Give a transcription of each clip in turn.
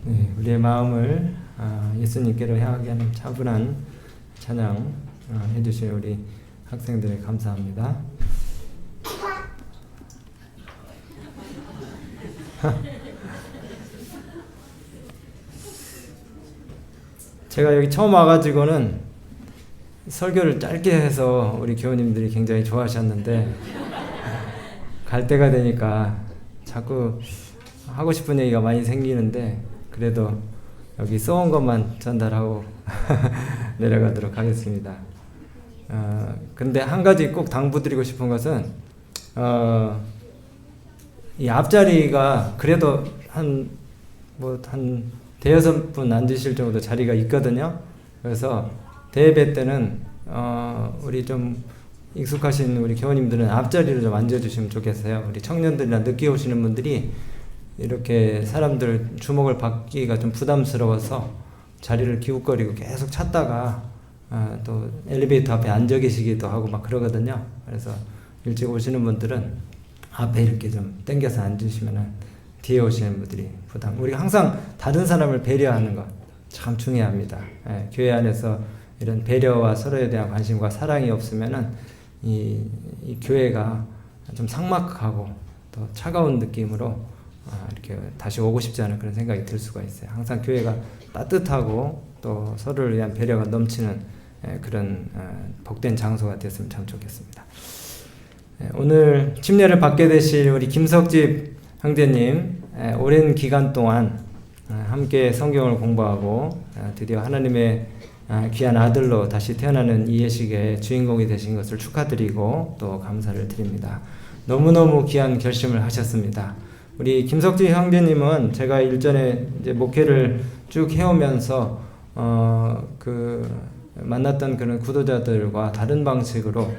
네, 우리의 마음을 예수님께로 향하게 하는 차분한 찬양 해주신 우리 학생들에 감사합니다. 제가 여기 처음 와가지고는 설교를 짧게 해서 우리 교우님들이 굉장히 좋아하셨는데 갈 때가 되니까 자꾸 하고 싶은 얘기가 많이 생기는데 그래도 여기 써온 것만 전달하고 내려가도록 하겠습니다. 근데 한 가지 꼭 당부드리고 싶은 것은 이 앞자리가 그래도 한 대여섯 분 앉으실 정도 자리가 있거든요. 그래서 대예배 때는 우리 좀 익숙하신 우리 교우님들은 앞자리로 좀 앉아주시면 좋겠어요. 우리 청년들이나 늦게 오시는 분들이 이렇게 사람들 주목을 받기가 좀 부담스러워서 자리를 기웃거리고 계속 찾다가 또 엘리베이터 앞에 앉아 계시기도 하고 막 그러거든요. 그래서 일찍 오시는 분들은 앞에 이렇게 좀 당겨서 앉으시면은 뒤에 오시는 분들이 부담. 우리가 항상 다른 사람을 배려하는 것 참 중요합니다. 교회 안에서 이런 배려와 서로에 대한 관심과 사랑이 없으면은 이 교회가 좀 삭막하고 또 차가운 느낌으로 이렇게 다시 오고 싶지 않은 그런 생각이 들 수가 있어요. 항상 교회가 따뜻하고 또 서로를 위한 배려가 넘치는 그런 복된 장소가 됐으면 참 좋겠습니다. 오늘 침례를 받게 되실 우리 김석집 형제님, 오랜 기간 동안 함께 성경을 공부하고 드디어 하나님의 귀한 아들로 다시 태어나는 이 예식의 주인공이 되신 것을 축하드리고 또 감사를 드립니다. 너무너무 귀한 결심을 하셨습니다. 우리 김석진 형제님은 제가 일전에 이제 목회를 쭉 해오면서 만났던 그런 구도자들과 다른 방식으로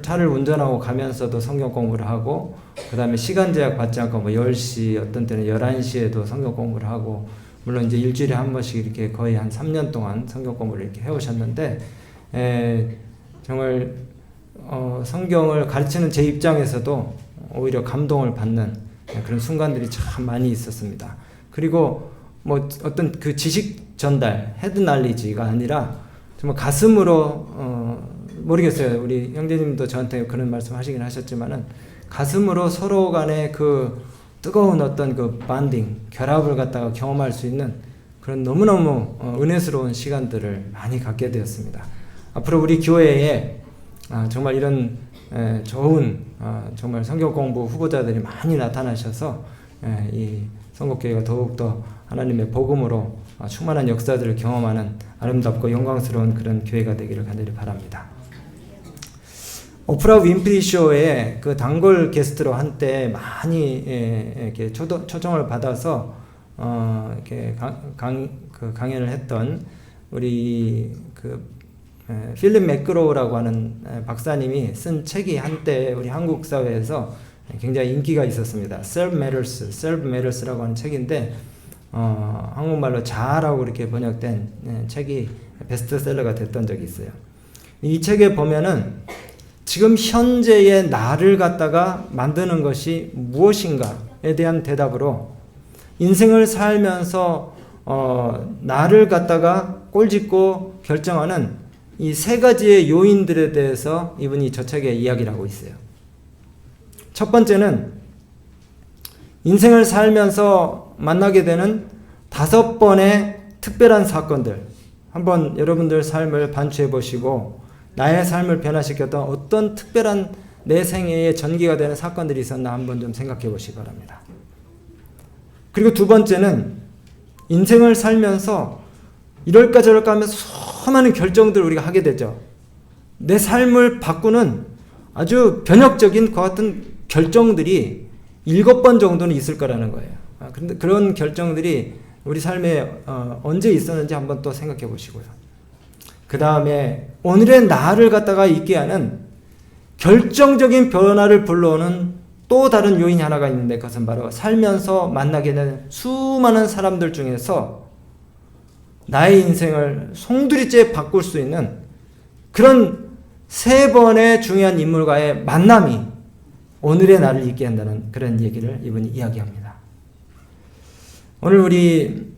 차를 운전하고 가면서도 성경 공부를 하고 그 다음에 시간 제약 받지 않고 10시 어떤 때는 11시에도 성경 공부를 하고 물론 이제 일주일에 한 번씩 이렇게 거의 한 3년 동안 성경 공부를 이렇게 해오셨는데 정말 성경을 가르치는 제 입장에서도 오히려 감동을 받는 그런 순간들이 참 많이 있었습니다. 그리고 어떤 그 지식 전달, 헤드 날리지가 아니라 정말 가슴으로 모르겠어요. 우리 형제님도 저한테 그런 말씀 하시긴 하셨지만은 가슴으로 서로 간의 그 뜨거운 어떤 그 반딩, 결합을 갖다가 경험할 수 있는 그런 너무너무 은혜스러운 시간들을 많이 갖게 되었습니다. 앞으로 우리 교회에 정말 이런 좋은 정말 성경 공부 후보자들이 많이 나타나셔서 이 선곡교회가 더욱더 하나님의 복음으로 충만한 역사들을 경험하는 아름답고 영광스러운 그런 교회가 되기를 간절히 바랍니다. 오프라 윈프리 쇼에 그 단골 게스트로 한때 많이 이렇게 초청을 받아서 이렇게 강연을 했던 우리 필립 맥그로우라고 하는 박사님이 쓴 책이 한때 우리 한국 사회에서 굉장히 인기가 있었습니다. Self Matters라고 하는 책인데 한국말로 자아라고 이렇게 번역된 책이 베스트셀러가 됐던 적이 있어요. 이 책에 보면은 지금 현재의 나를 갖다가 만드는 것이 무엇인가에 대한 대답으로 인생을 살면서 나를 갖다가 꼴짓고 결정하는 이 세 가지의 요인들에 대해서 이분이 저 책에 이야기를 하고 있어요. 첫 번째는 인생을 살면서 만나게 되는 5번의 특별한 사건들. 한번 여러분들 삶을 반추해 보시고 나의 삶을 변화시켰던 어떤 특별한 내 생애의 전기가 되는 사건들이 있었나 한번 좀 생각해 보시기 바랍니다. 그리고 두 번째는 인생을 살면서 이럴까 저럴까 하면서 수많은 결정들을 우리가 하게 되죠. 내 삶을 바꾸는 아주 변혁적인 그 같은 결정들이 7번 정도는 있을 거라는 거예요. 근데 그런 결정들이 우리 삶에 언제 있었는지 한번 또 생각해 보시고요. 그 다음에 오늘의 나를 갖다가 있게 하는 결정적인 변화를 불러오는 또 다른 요인이 하나가 있는데 그것은 바로 살면서 만나게 되는 수많은 사람들 중에서 나의 인생을 송두리째 바꿀 수 있는 그런 3번의 중요한 인물과의 만남이 오늘의 나를 있게 한다는 그런 얘기를 이분이 이야기합니다. 오늘 우리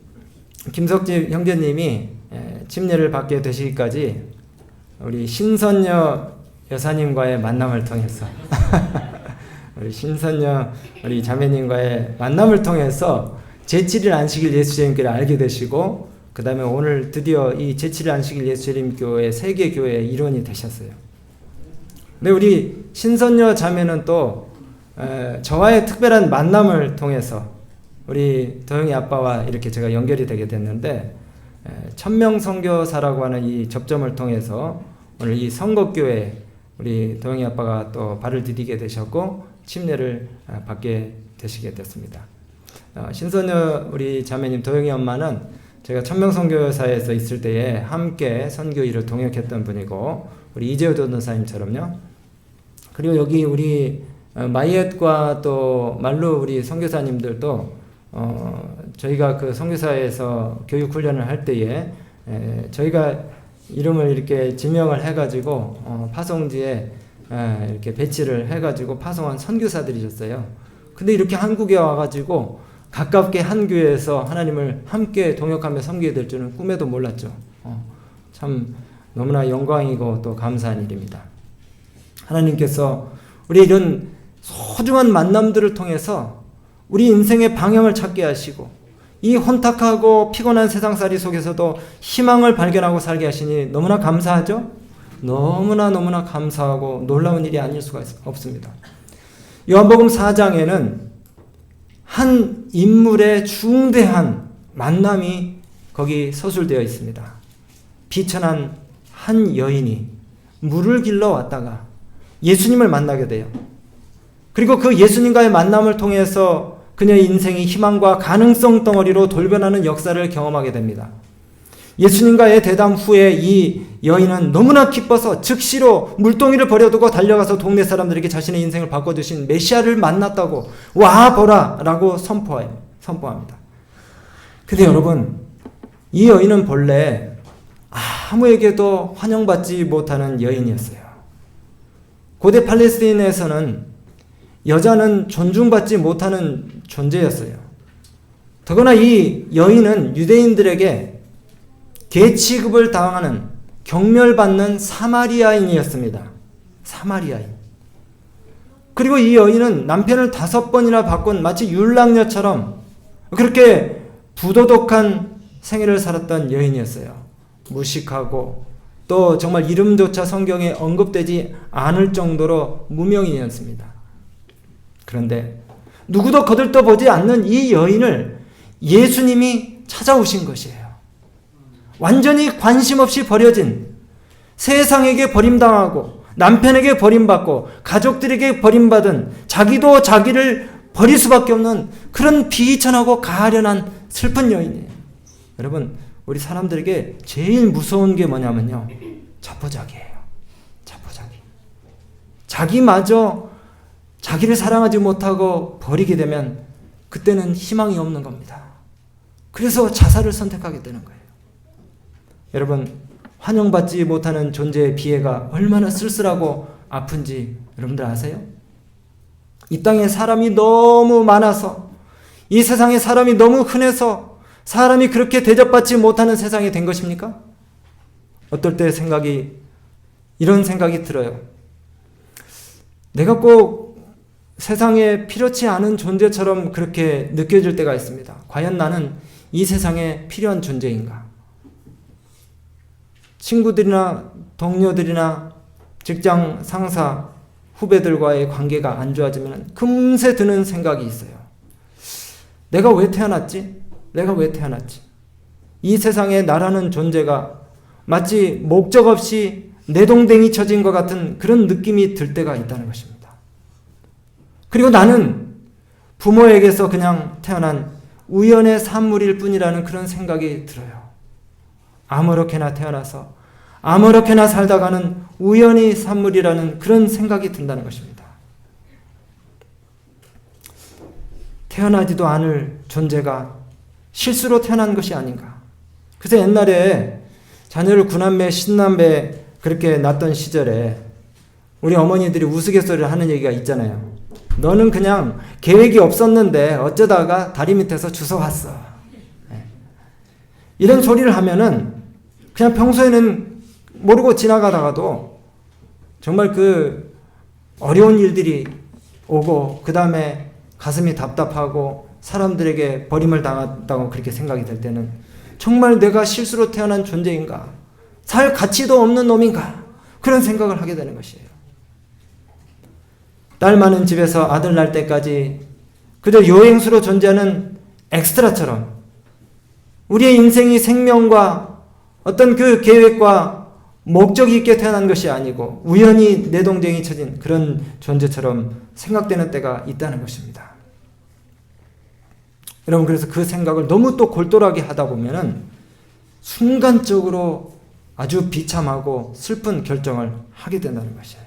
김석집 형제님이 침례를 받게 되시기까지 우리 신선녀 여사님과의 만남을 통해서 우리 신선녀 우리 자매님과의 만남을 통해서 제7일 안식일 예수제림교를 알게 되시고 그 다음에 오늘 드디어 이 제7일 안식일 예수제림교회 세계교회의 일원이 되셨어요. 근데 우리 신선녀 자매는 또 저와의 특별한 만남을 통해서 우리 도영이 아빠와 이렇게 제가 연결이 되게 됐는데 천명 선교사라고 하는 이 접점을 통해서 오늘 이 선곡교회 우리 도영이 아빠가 또 발을 디디게 되셨고 침례를 받게 되시게 됐습니다. 신선녀 우리 자매님 도영이 엄마는 제가 천명 선교사에서 있을 때에 함께 선교 일을 동역했던 분이고 우리 이재호 전도사님처럼요. 그리고 여기 우리 마이앳과 또 말루 우리 선교사님들도 저희가 그 선교사에서 교육 훈련을 할 때에 저희가 이름을 이렇게 지명을 해가지고 파송지에 이렇게 배치를 해가지고 파송한 선교사들이셨어요. 근데 이렇게 한국에 와가지고 가깝게 한 교회에서 하나님을 함께 동역하며 섬기게 될 줄은 꿈에도 몰랐죠. 참 너무나 영광이고 또 감사한 일입니다. 하나님께서 우리 이런 소중한 만남들을 통해서 우리 인생의 방향을 찾게 하시고 이 혼탁하고 피곤한 세상살이 속에서도 희망을 발견하고 살게 하시니 너무나 감사하죠? 너무나 감사하고 놀라운 일이 아닐 수가 없습니다. 요한복음 4장에는 한 인물의 중대한 만남이 거기 서술되어 있습니다. 비천한 한 여인이 물을 길러 왔다가 예수님을 만나게 돼요. 그리고 그 예수님과의 만남을 통해서 그녀의 인생이 희망과 가능성 덩어리로 돌변하는 역사를 경험하게 됩니다. 예수님과의 대담 후에 이 여인은 너무나 기뻐서 즉시로 물동이를 버려두고 달려가서 동네 사람들에게 자신의 인생을 바꿔주신 메시아를 만났다고 와보라 라고 선포합니다. 근데 여러분, 이 여인은 본래 아무에게도 환영받지 못하는 여인이었어요. 고대 팔레스타인에서는 여자는 존중받지 못하는 존재였어요. 더구나 이 여인은 유대인들에게 개 취급을 당하는 경멸받는 사마리아인이었습니다. 사마리아인. 그리고 이 여인은 남편을 5번이나 바꾼 마치 율랑녀처럼 그렇게 부도덕한 생애를 살았던 여인이었어요. 무식하고 또 정말 이름조차 성경에 언급되지 않을 정도로 무명인이었습니다. 그런데 누구도 거들떠보지 않는 이 여인을 예수님이 찾아오신 것이에요. 완전히 관심 없이 버려진, 세상에게 버림당하고 남편에게 버림받고 가족들에게 버림받은, 자기도 자기를 버릴 수밖에 없는 그런 비천하고 가련한 슬픈 여인이에요. 여러분, 우리 사람들에게 제일 무서운 게 뭐냐면요, 자포자기예요. 자포자기. 자기마저 자기를 사랑하지 못하고 버리게 되면 그때는 희망이 없는 겁니다. 그래서 자살을 선택하게 되는 거예요. 여러분, 환영받지 못하는 존재의 비애가 얼마나 쓸쓸하고 아픈지 여러분들 아세요? 이 땅에 사람이 너무 많아서, 이 세상에 사람이 너무 흔해서 사람이 그렇게 대접받지 못하는 세상이 된 것입니까? 어떨 때 이런 생각이 들어요. 내가 꼭 세상에 필요치 않은 존재처럼 그렇게 느껴질 때가 있습니다. 과연 나는 이 세상에 필요한 존재인가? 친구들이나 동료들이나 직장 상사, 후배들과의 관계가 안 좋아지면 금세 드는 생각이 있어요. 내가 왜 태어났지? 내가 왜 태어났지? 이 세상에 나라는 존재가 마치 목적 없이 내동댕이 쳐진 것 같은 그런 느낌이 들 때가 있다는 것입니다. 그리고 나는 부모에게서 그냥 태어난 우연의 산물일 뿐이라는 그런 생각이 들어요. 아무렇게나 태어나서 아무렇게나 살다가는 우연히 산물이라는 그런 생각이 든다는 것입니다. 태어나지도 않을 존재가 실수로 태어난 것이 아닌가. 그래서 옛날에 자녀를 9남매, 10남매 그렇게 낳던 시절에 우리 어머니들이 우스갯소리를 하는 얘기가 있잖아요. 너는 그냥 계획이 없었는데 어쩌다가 다리 밑에서 주워왔어. 이런 소리를 하면은 그냥 평소에는 모르고 지나가다가도 정말 그 어려운 일들이 오고 그 다음에 가슴이 답답하고 사람들에게 버림을 당했다고 그렇게 생각이 될 때는 정말 내가 실수로 태어난 존재인가? 살 가치도 없는 놈인가? 그런 생각을 하게 되는 것이에요. 딸 많은 집에서 아들 날 때까지 그저 여행수로 존재하는 엑스트라처럼 우리의 인생이 생명과 어떤 그 계획과 목적이 있게 태어난 것이 아니고 우연히 내동댕이 쳐진 그런 존재처럼 생각되는 때가 있다는 것입니다. 여러분, 그래서 그 생각을 너무 또 골똘하게 하다 보면은 순간적으로 아주 비참하고 슬픈 결정을 하게 된다는 것이에요.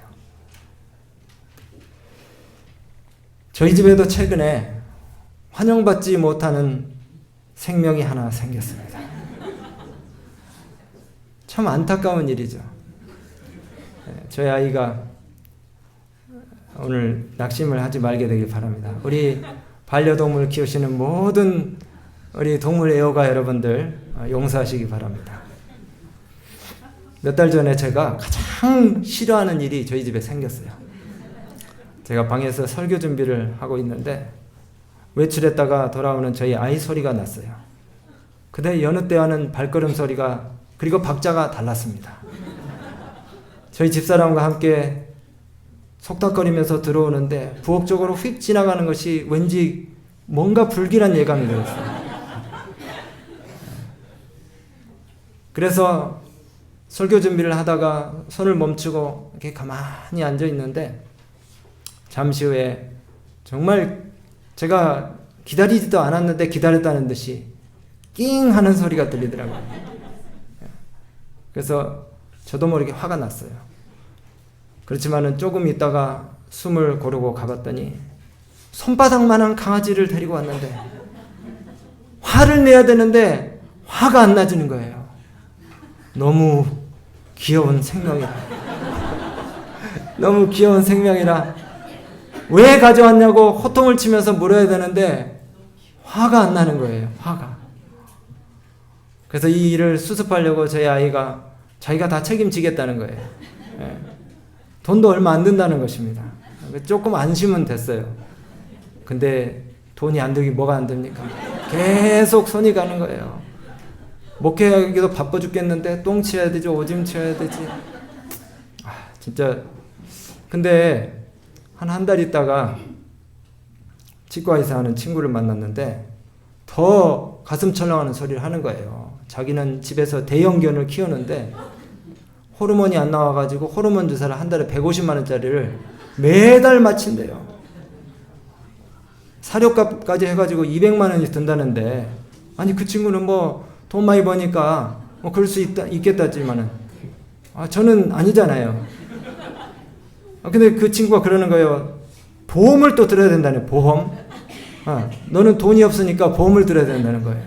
저희 집에도 최근에 환영받지 못하는 생명이 하나 생겼습니다. 참 안타까운 일이죠. 저희 아이가 오늘 낙심을 하지 말게 되길 바랍니다. 우리 반려동물 키우시는 모든 우리 동물 애호가 여러분들 용서하시기 바랍니다. 몇 달 전에 제가 가장 싫어하는 일이 저희 집에 생겼어요. 제가 방에서 설교 준비를 하고 있는데 외출했다가 돌아오는 저희 아이 소리가 났어요. 그때 여느 때와는 발걸음 소리가 그리고 박자가 달랐습니다. 저희 집사람과 함께 속닥거리면서 들어오는데 부엌 쪽으로 휙 지나가는 것이 왠지 뭔가 불길한 예감이 들었어요. 그래서 설교 준비를 하다가 손을 멈추고 이렇게 가만히 앉아 있는데 잠시 후에 정말 제가 기다리지도 않았는데 기다렸다는 듯이 낑 하는 소리가 들리더라고요. 그래서 저도 모르게 화가 났어요. 그렇지만은 조금 있다가 숨을 고르고 가봤더니 손바닥만한 강아지를 데리고 왔는데 화를 내야 되는데 화가 안 나지는 거예요. 너무 귀여운 생명이라. 너무 귀여운 생명이라 왜 가져왔냐고 호통을 치면서 물어야 되는데 화가 안 나는 거예요. 화가. 그래서 이 일을 수습하려고 저희 아이가 자기가 다 책임지겠다는 거예요. 예. 돈도 얼마 안 든다는 것입니다. 조금 안심은 됐어요. 근데 돈이 안 들긴 뭐가 안 듭니까? 계속 손이 가는 거예요. 목회하기도 바빠 죽겠는데 똥 치워야 되지, 오줌 치워야 되지. 진짜. 근데 한 달 있다가 치과의사 하는 친구를 만났는데 더 가슴 철렁하는 소리를 하는 거예요. 자기는 집에서 대형견을 키우는데 호르몬이 안 나와가지고 호르몬 주사를 한 달에 150만 원짜리를 매달 마친대요. 사료값까지 해가지고 200만 원이 든다는데 아니 그 친구는 뭐 돈 많이 버니까 뭐 그럴 수 있겠다지만은 저는 아니잖아요. 근데 그 친구가 그러는 거예요. 보험을 또 들어야 된다네. 보험. 너는 돈이 없으니까 보험을 들어야 된다는 거예요.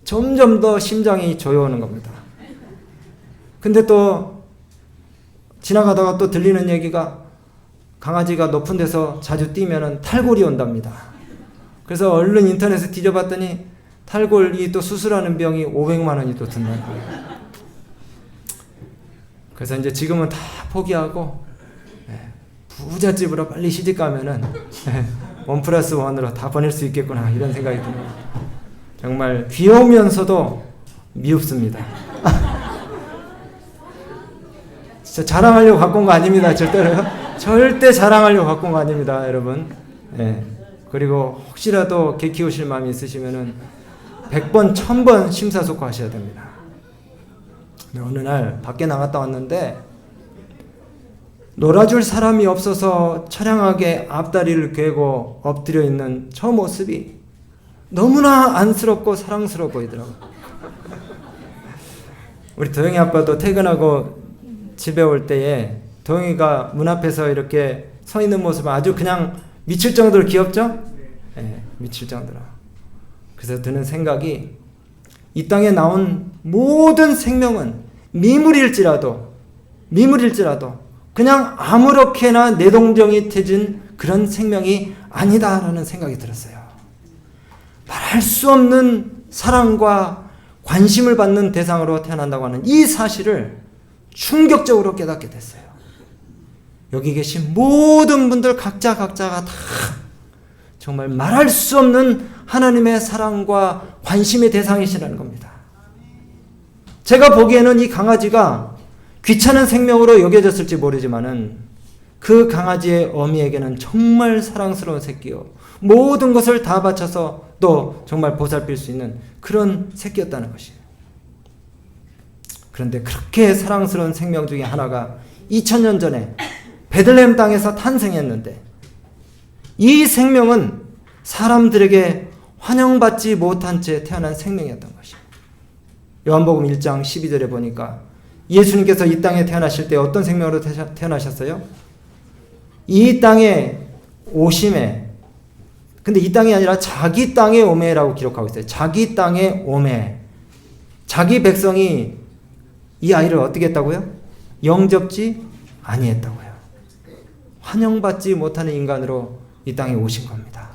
점점 더 심장이 조여오는 겁니다. 근데 또 지나가다가 또 들리는 얘기가 강아지가 높은 데서 자주 뛰면은 탈골이 온답니다. 그래서 얼른 인터넷에 뒤져봤더니 탈골이 또 수술하는 병이 500만 원이 또 든다는 거예요. 그래서 이제 지금은 다 포기하고 부잣집으로 빨리 시집 가면은 1+1으로 다 보낼 수 있겠구나 이런 생각이 듭니다. 정말 귀여우면서도 미흡습니다. 진짜 자랑하려고 갖고 온 거 아닙니다. 절대로요. 절대 자랑하려고 갖고 온 거 아닙니다, 여러분. 그리고 혹시라도 개 키우실 마음이 있으시면은 100번, 1000번 심사숙고하셔야 됩니다. 어느 날 밖에 나갔다 왔는데 놀아줄 사람이 없어서 처량하게 앞다리를 괴고 엎드려 있는 저 모습이 너무나 안쓰럽고 사랑스러워 보이더라고요. 우리 도영이 아빠도 퇴근하고 집에 올 때에 도영이가 문 앞에서 이렇게 서 있는 모습은 아주 그냥 미칠 정도로 귀엽죠? 미칠 정도로. 그래서 드는 생각이 이 땅에 나온 모든 생명은 미물일지라도 그냥 아무렇게나 내동정이 태진 그런 생명이 아니다라는 생각이 들었어요. 말할 수 없는 사랑과 관심을 받는 대상으로 태어난다고 하는 이 사실을 충격적으로 깨닫게 됐어요. 여기 계신 모든 분들 각자가 다 정말 말할 수 없는 하나님의 사랑과 관심의 대상이시라는 겁니다. 제가 보기에는 이 강아지가 귀찮은 생명으로 여겨졌을지 모르지만은 그 강아지의 어미에게는 정말 사랑스러운 새끼요, 모든 것을 다 바쳐서 또 정말 보살필 수 있는 그런 새끼였다는 것이에요. 그런데 그렇게 사랑스러운 생명 중에 하나가 2000년 전에 베들레헴 땅에서 탄생했는데, 이 생명은 사람들에게 환영받지 못한 채 태어난 생명이었던 것이에요. 요한복음 1장 12절에 보니까 예수님께서 이 땅에 태어나실 때 어떤 생명으로 태어나셨어요? 이 땅에 오심에, 근데 이 땅이 아니라 자기 땅에 오매라고 기록하고 있어요. 자기 땅에 오매. 자기 백성이 이 아이를 어떻게 했다고요? 영접지 아니했다고요. 환영받지 못하는 인간으로 이 땅에 오신 겁니다.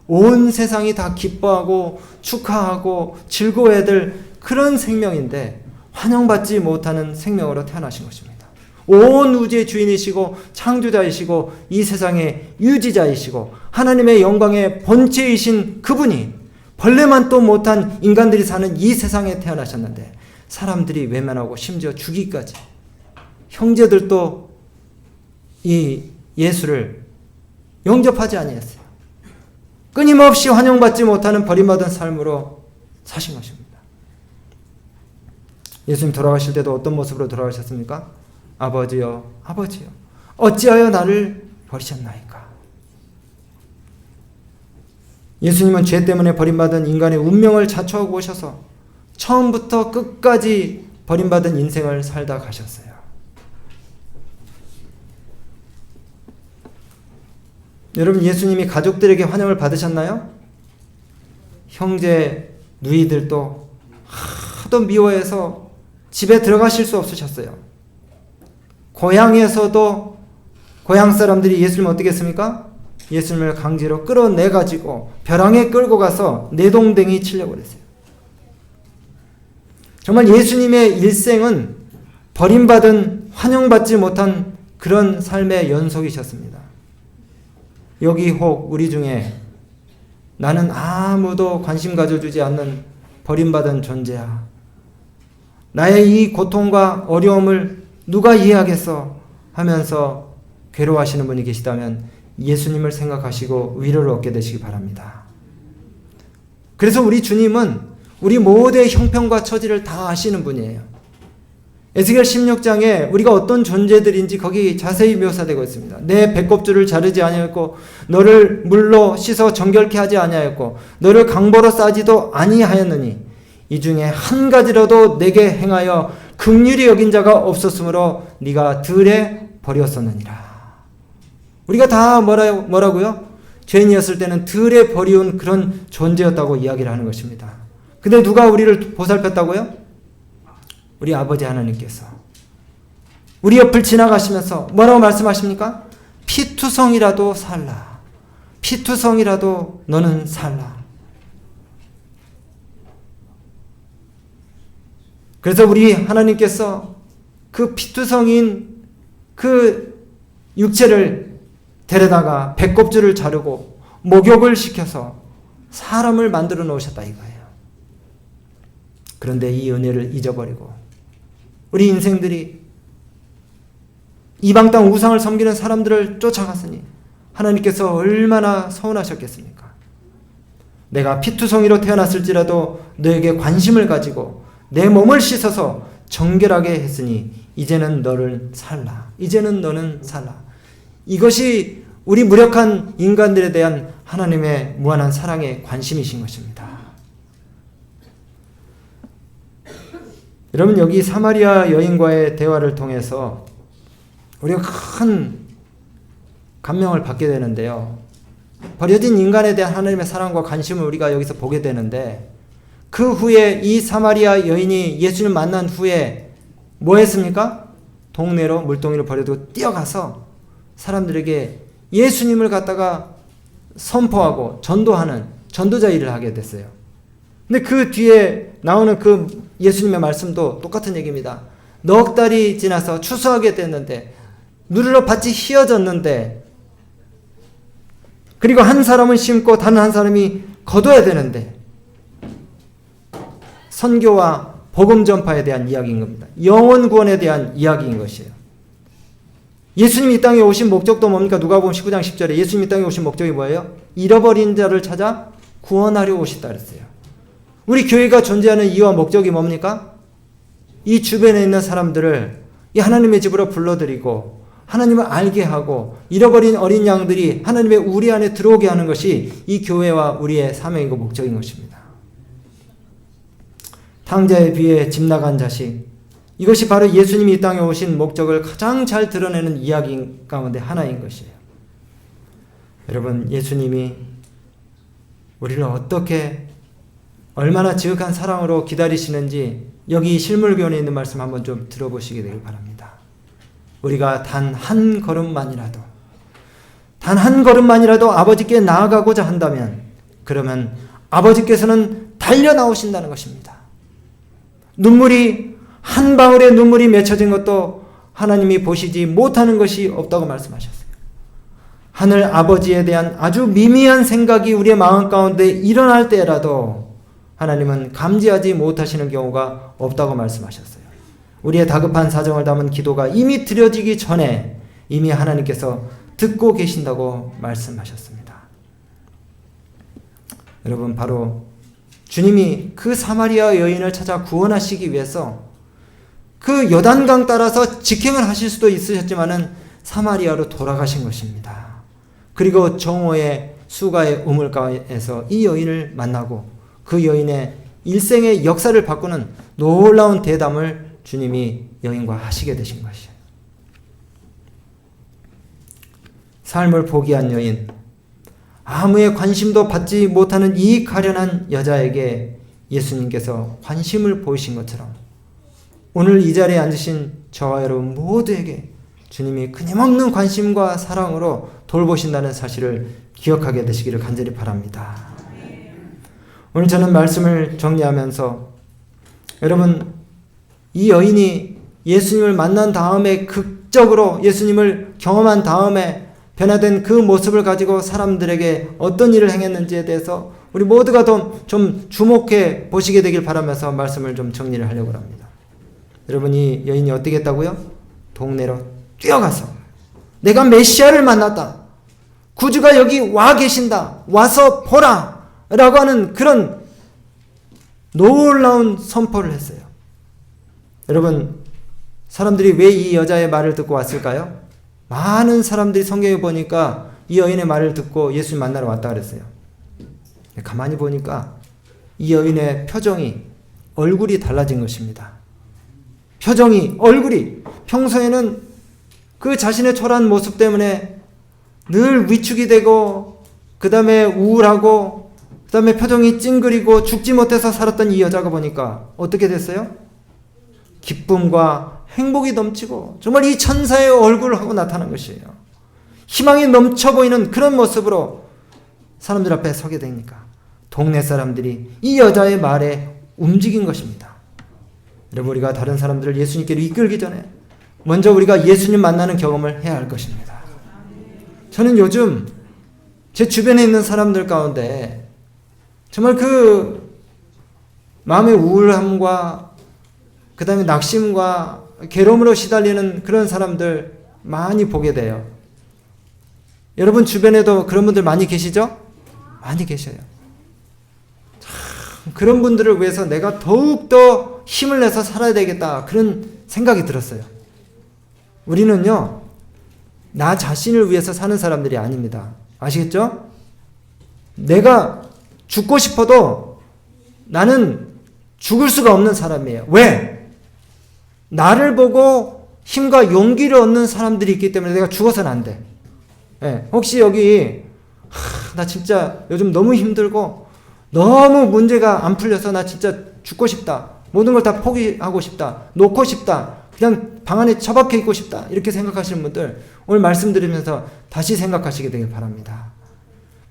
온 세상이 다 기뻐하고 축하하고 즐거워해야 될 그런 생명인데 환영받지 못하는 생명으로 태어나신 것입니다. 온 우주의 주인이시고 창조자이시고 이 세상의 유지자이시고 하나님의 영광의 본체이신 그분이 벌레만 또 못한 인간들이 사는 이 세상에 태어나셨는데 사람들이 외면하고 심지어 죽이기까지, 형제들도 이 예수를 영접하지 아니했어요. 끊임없이 환영받지 못하는 버림받은 삶으로 사신 것입니다. 예수님 돌아가실 때도 어떤 모습으로 돌아가셨습니까? 아버지여, 아버지여, 어찌하여 나를 버리셨나이까. 예수님은 죄 때문에 버림받은 인간의 운명을 자초하고 오셔서 처음부터 끝까지 버림받은 인생을 살다 가셨어요. 여러분, 예수님이 가족들에게 환영을 받으셨나요? 형제, 누이들도 하도 미워해서 집에 들어가실 수 없으셨어요. 고향에서도 고향 사람들이 예수님을 어떻게 했습니까? 예수님을 강제로 끌어내가지고 벼랑에 끌고 가서 내동댕이 치려고 그랬어요. 정말 예수님의 일생은 버림받은, 환영받지 못한 그런 삶의 연속이셨습니다. 여기 혹 우리 중에 나는 아무도 관심 가져주지 않는 버림받은 존재야, 나의 이 고통과 어려움을 누가 이해하겠어 하면서 괴로워하시는 분이 계시다면 예수님을 생각하시고 위로를 얻게 되시기 바랍니다. 그래서 우리 주님은 우리 모두의 형편과 처지를 다 아시는 분이에요. 에스겔 16장에 우리가 어떤 존재들인지 거기 자세히 묘사되고 있습니다. 내 배꼽줄을 자르지 아니하였고 너를 물로 씻어 정결케 하지 아니하였고 너를 강보로 싸지도 아니하였느니 이 중에 한 가지라도 내게 행하여 긍휼히 여긴 자가 없었으므로 네가 들에 버렸었느니라. 우리가 다 뭐라고요? 죄인이었을 때는 들에 버리운 그런 존재였다고 이야기를 하는 것입니다. 근데 누가 우리를 보살폈다고요? 우리 아버지 하나님께서 우리 옆을 지나가시면서 뭐라고 말씀하십니까? 피투성이라도 살라. 피투성이라도 너는 살라. 그래서 우리 하나님께서 그 피투성인 그 육체를 데려다가 배꼽줄을 자르고 목욕을 시켜서 사람을 만들어 놓으셨다 이거예요. 그런데 이 은혜를 잊어버리고 우리 인생들이 이방 땅 우상을 섬기는 사람들을 쫓아갔으니 하나님께서 얼마나 서운하셨겠습니까? 내가 피투성이로 태어났을지라도 너에게 관심을 가지고 내 몸을 씻어서 정결하게 했으니 이제는 너를 살라. 이제는 너는 살라. 이것이 우리 무력한 인간들에 대한 하나님의 무한한 사랑의 관심이신 것입니다. 여러분, 여기 사마리아 여인과의 대화를 통해서 우리가 큰 감명을 받게 되는데요. 버려진 인간에 대한 하나님의 사랑과 관심을 우리가 여기서 보게 되는데, 그 후에 이 사마리아 여인이 예수님을 만난 후에 뭐 했습니까? 동네로 물동이를 버려두고 뛰어가서 사람들에게 예수님을 갖다가 선포하고 전도하는 전도자 일을 하게 됐어요. 근데 그 뒤에 나오는 그 예수님의 말씀도 똑같은 얘기입니다. 넉 달이 지나서 추수하게 됐는데 누르러 밭이 휘어졌는데 그리고 한 사람은 심고 다른 한 사람이 거둬야 되는데 선교와 복음 전파에 대한 이야기인 겁니다. 영혼 구원에 대한 이야기인 것이에요. 예수님이 이 땅에 오신 목적도 뭡니까? 누가복음 19장 10절에 예수님이 이 땅에 오신 목적이 뭐예요? 잃어버린 자를 찾아 구원하려 오셨다 그랬어요. 우리 교회가 존재하는 이유와 목적이 뭡니까? 이 주변에 있는 사람들을 이 하나님의 집으로 불러들이고 하나님을 알게 하고 잃어버린 어린 양들이 하나님의 우리 안에 들어오게 하는 것이 이 교회와 우리의 사명이고 목적인 것입니다. 탕자에 비해 집 나간 자식, 이것이 바로 예수님이 이 땅에 오신 목적을 가장 잘 드러내는 이야기 가운데 하나인 것이에요. 여러분, 예수님이 우리를 어떻게 얼마나 지극한 사랑으로 기다리시는지 여기 실물교훈에 있는 말씀 한번 좀 들어보시게 되길 바랍니다. 우리가 단 한 걸음만이라도 아버지께 나아가고자 한다면 그러면 아버지께서는 달려 나오신다는 것입니다. 한 방울의 눈물이 맺혀진 것도 하나님이 보시지 못하는 것이 없다고 말씀하셨어요. 하늘 아버지에 대한 아주 미미한 생각이 우리의 마음 가운데 일어날 때라도 하나님은 감지하지 못하시는 경우가 없다고 말씀하셨어요. 우리의 다급한 사정을 담은 기도가 이미 드려지기 전에 이미 하나님께서 듣고 계신다고 말씀하셨습니다. 여러분, 바로 주님이 그 사마리아 여인을 찾아 구원하시기 위해서 그 요단강 따라서 직행을 하실 수도 있으셨지만은 사마리아로 돌아가신 것입니다. 그리고 정오의 수가의 우물가에서 이 여인을 만나고 그 여인의 일생의 역사를 바꾸는 놀라운 대담을 주님이 여인과 하시게 되신 것이에요. 삶을 포기한 여인, 아무의 관심도 받지 못하는 이 가련한 여자에게 예수님께서 관심을 보이신 것처럼 오늘 이 자리에 앉으신 저와 여러분 모두에게 주님이 끊임없는 관심과 사랑으로 돌보신다는 사실을 기억하게 되시기를 간절히 바랍니다. 오늘 저는 말씀을 정리하면서 여러분, 이 여인이 예수님을 만난 다음에 극적으로 예수님을 경험한 다음에 변화된 그 모습을 가지고 사람들에게 어떤 일을 행했는지에 대해서 우리 모두가 좀 주목해 보시게 되길 바라면서 말씀을 좀 정리를 하려고 합니다. 여러분, 이 여인이 어떻게 했다고요? 동네로 뛰어가서 내가 메시아를 만났다. 구주가 여기 와 계신다. 와서 보라. 라고 하는 그런 놀라운 선포를 했어요. 여러분, 사람들이 왜 이 여자의 말을 듣고 왔을까요? 많은 사람들이 성경에 보니까 이 여인의 말을 듣고 예수님 만나러 왔다 그랬어요. 가만히 보니까 이 여인의 표정이, 얼굴이 달라진 것입니다. 얼굴이 평소에는 그 자신의 초라한 모습 때문에 늘 위축이 되고 그 다음에 우울하고 그 다음에 표정이 찡그리고 죽지 못해서 살았던 이 여자가 보니까 어떻게 됐어요? 기쁨과 행복이 넘치고 정말 이 천사의 얼굴을 하고 나타난 것이에요. 희망이 넘쳐 보이는 그런 모습으로 사람들 앞에 서게 되니까 동네 사람들이 이 여자의 말에 움직인 것입니다. 여러분, 우리가 다른 사람들을 예수님께로 이끌기 전에 먼저 우리가 예수님 만나는 경험을 해야 할 것입니다. 저는 요즘 제 주변에 있는 사람들 가운데 정말 그 마음의 우울함과 그 다음에 낙심과 괴로움으로 시달리는 그런 사람들 많이 보게 돼요. 여러분 주변에도 그런 분들 많이 계시죠? 많이 계셔요. 참 그런 분들을 위해서 내가 더욱더 힘을 내서 살아야 되겠다, 그런 생각이 들었어요. 우리는요, 나 자신을 위해서 사는 사람들이 아닙니다. 아시겠죠? 내가 죽고 싶어도 나는 죽을 수가 없는 사람이에요. 왜? 나를 보고 힘과 용기를 얻는 사람들이 있기 때문에 내가 죽어서는 안 돼. 네, 혹시 여기 나 진짜 요즘 너무 힘들고 너무 문제가 안 풀려서 나 진짜 죽고 싶다, 모든 걸 다 포기하고 싶다, 놓고 싶다, 그냥 방 안에 처박혀 있고 싶다, 이렇게 생각하시는 분들 오늘 말씀 드리면서 다시 생각하시게 되길 바랍니다.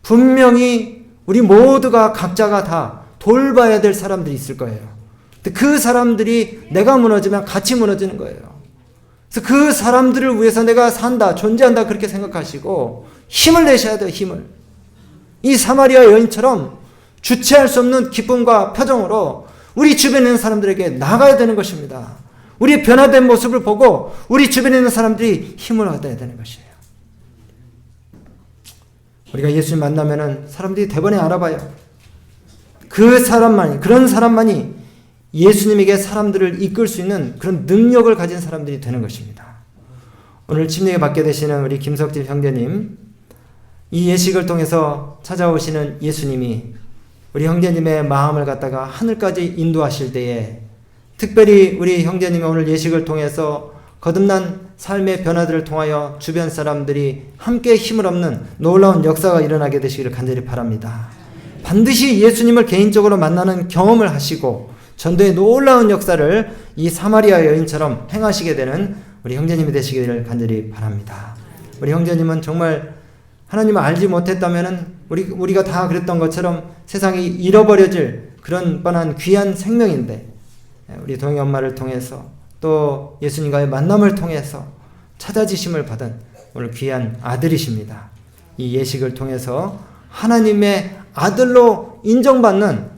분명히 우리 모두가 각자가 다 돌봐야 될 사람들이 있을 거예요. 그 사람들이 내가 무너지면 같이 무너지는 거예요. 그래서 그 사람들을 위해서 내가 산다, 존재한다 그렇게 생각하시고 힘을 내셔야 돼요. 힘을. 이 사마리아 여인처럼 주체할 수 없는 기쁨과 표정으로 우리 주변에 있는 사람들에게 나가야 되는 것입니다. 우리의 변화된 모습을 보고 우리 주변에 있는 사람들이 힘을 얻어야 되는 것이에요. 우리가 예수님 만나면은 사람들이 대번에 알아봐요. 그 사람만이, 그런 사람만이 예수님에게 사람들을 이끌 수 있는 그런 능력을 가진 사람들이 되는 것입니다. 오늘 침례를 받게 되시는 우리 김석진 형제님, 이 예식을 통해서 찾아오시는 예수님이 우리 형제님의 마음을 갖다가 하늘까지 인도하실 때에 특별히 우리 형제님이 오늘 예식을 통해서 거듭난 삶의 변화들을 통하여 주변 사람들이 함께 힘을 얻는 놀라운 역사가 일어나게 되시기를 간절히 바랍니다. 반드시 예수님을 개인적으로 만나는 경험을 하시고 전도의 놀라운 역사를 이 사마리아 여인처럼 행하시게 되는 우리 형제님이 되시기를 간절히 바랍니다. 우리 형제님은 정말 하나님을 알지 못했다면은 우리가 다 그랬던 것처럼 세상이 잃어버려질 그런 뻔한 귀한 생명인데 우리 동희 엄마를 통해서 또 예수님과의 만남을 통해서 찾아지심을 받은 오늘 귀한 아들이십니다. 이 예식을 통해서 하나님의 아들로 인정받는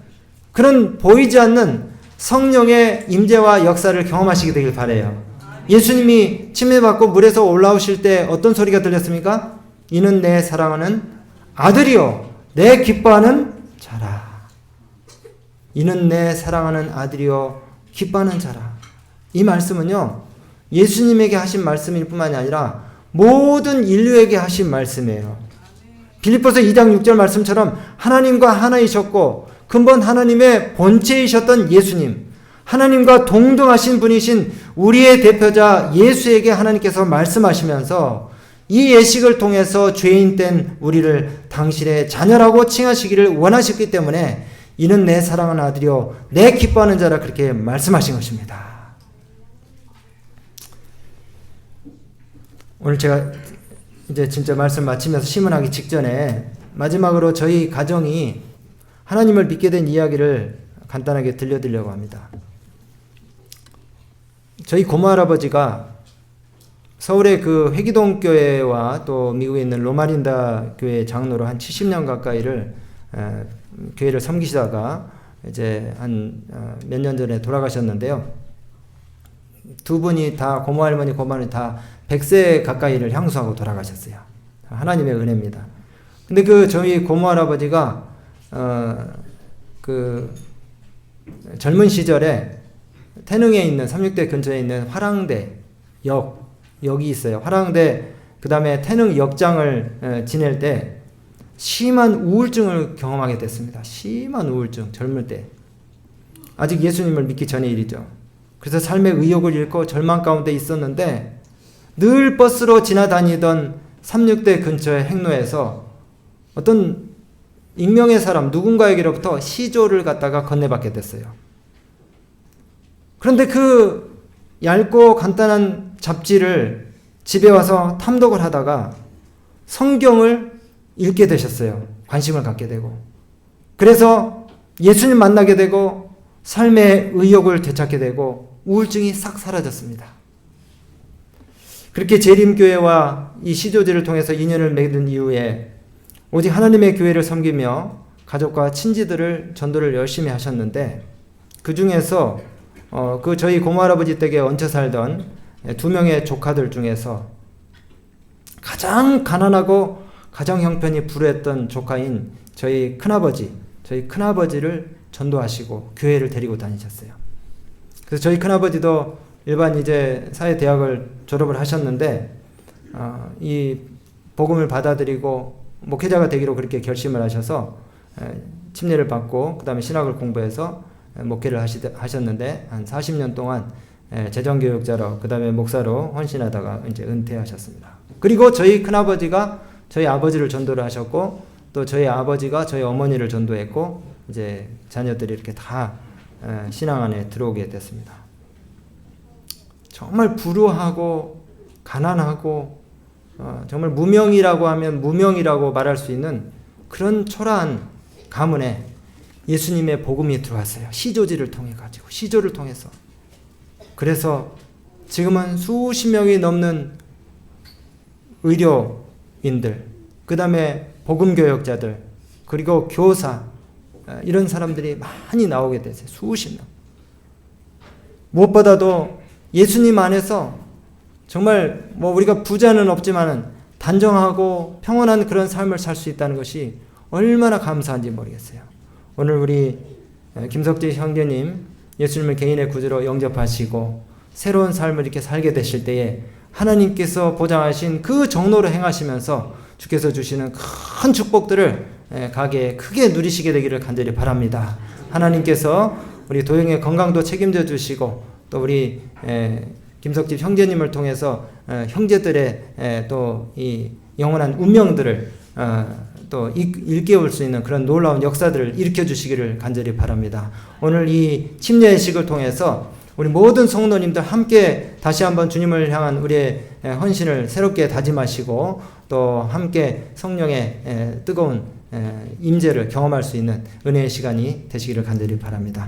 그런 보이지 않는 성령의 임재와 역사를 경험하시게 되길 바라요. 예수님이 침례받고 물에서 올라오실 때 어떤 소리가 들렸습니까? 이는 내 사랑하는 아들이요 내 기뻐하는 자라. 이는 내 사랑하는 아들이요 기뻐하는 자라. 이 말씀은요 예수님에게 하신 말씀일 뿐만이 아니라 모든 인류에게 하신 말씀이에요. 빌립보서 2장 6절 말씀처럼 하나님과 하나이셨고 근본 하나님의 본체이셨던 예수님, 하나님과 동등하신 분이신 우리의 대표자 예수에게 하나님께서 말씀하시면서 이 예식을 통해서 죄인된 우리를 당신의 자녀라고 칭하시기를 원하셨기 때문에 이는 내 사랑하는 아들이요 내 기뻐하는 자라 그렇게 말씀하신 것입니다. 오늘 제가 이제 진짜 말씀 마치면서 시문하기 직전에 마지막으로 저희 가정이 하나님을 믿게 된 이야기를 간단하게 들려드리려고 합니다. 저희 고모할아버지가 서울의 그 회기동 교회와 또 미국에 있는 로마린다 교회 장로로 한 70년 가까이를 교회를 섬기시다가 이제 한 몇 년 전에 돌아가셨는데요. 두 분이 다 고모할머니, 고모할머니 다 100세 가까이를 향수하고 돌아가셨어요. 하나님의 은혜입니다. 근데 그 저희 고모할아버지가 그 젊은 시절에 태릉에 있는 36대 근처에 있는 화랑대 역이 있어요. 화랑대 그 다음에 태릉 역장을 지낼 때 심한 우울증을 경험하게 됐습니다. 심한 우울증, 젊을 때. 아직 예수님을 믿기 전의 일이죠. 그래서 삶의 의욕을 잃고 절망 가운데 있었는데 늘 버스로 지나다니던 36대 근처의 행로에서 어떤 익명의 사람 누군가에게로부터 시조를 갖다가 건네받게 됐어요. 그런데 그 얇고 간단한 잡지를 집에 와서 탐독을 하다가 성경을 읽게 되셨어요. 관심을 갖게 되고. 그래서 예수님 만나게 되고 삶의 의욕을 되찾게 되고 우울증이 싹 사라졌습니다. 그렇게 재림교회와 이 시조지를 통해서 인연을 맺은 이후에 오직 하나님의 교회를 섬기며 가족과 친지들을 전도를 열심히 하셨는데 그 중에서 그 저희 고모할아버지 댁에 얹혀 살던 2명의 조카들 중에서 가장 가난하고 가정 형편이 불우했던 조카인 저희 큰아버지를 전도하시고 교회를 데리고 다니셨어요. 그래서 저희 큰아버지도 일반 이제 사회대학을 졸업을 하셨는데 이 복음을 받아들이고 목회자가 되기로 그렇게 결심을 하셔서 침례를 받고 그 다음에 신학을 공부해서 목회를 하셨는데 한 40년 동안 재정교육자로 그 다음에 목사로 헌신하다가 이제 은퇴하셨습니다. 그리고 저희 큰아버지가 저희 아버지를 전도를 하셨고 또 저희 아버지가 저희 어머니를 전도했고 이제 자녀들이 이렇게 다 신앙 안에 들어오게 됐습니다. 정말 불우하고 가난하고 정말 무명이라고 하면 무명이라고 말할 수 있는 그런 초라한 가문에 예수님의 복음이 들어왔어요. 시조지를 통해 가지고, 시조를 통해서. 그래서 지금은 수십 명이 넘는 의료인들, 그 다음에 복음교역자들, 그리고 교사, 이런 사람들이 많이 나오게 됐어요. 수십 명. 무엇보다도 예수님 안에서 정말 우리가 부자는 없지만은 단정하고 평온한 그런 삶을 살 수 있다는 것이 얼마나 감사한지 모르겠어요. 오늘 우리 김석재 형제님 예수님을 개인의 구주로 영접하시고 새로운 삶을 이렇게 살게 되실 때에 하나님께서 보장하신 그 정로로 행하시면서 주께서 주시는 큰 축복들을 가게에 크게 누리시게 되기를 간절히 바랍니다. 하나님께서 우리 도영의 건강도 책임져 주시고 또 우리 김석집 형제님을 통해서 형제들의 또 이 영원한 운명들을 또 일깨울 수 있는 그런 놀라운 역사들을 일으켜 주시기를 간절히 바랍니다. 오늘 이 침례의식을 통해서 우리 모든 성도님들 함께 다시 한번 주님을 향한 우리의 헌신을 새롭게 다짐하시고 또 함께 성령의 뜨거운 임재를 경험할 수 있는 은혜의 시간이 되시기를 간절히 바랍니다.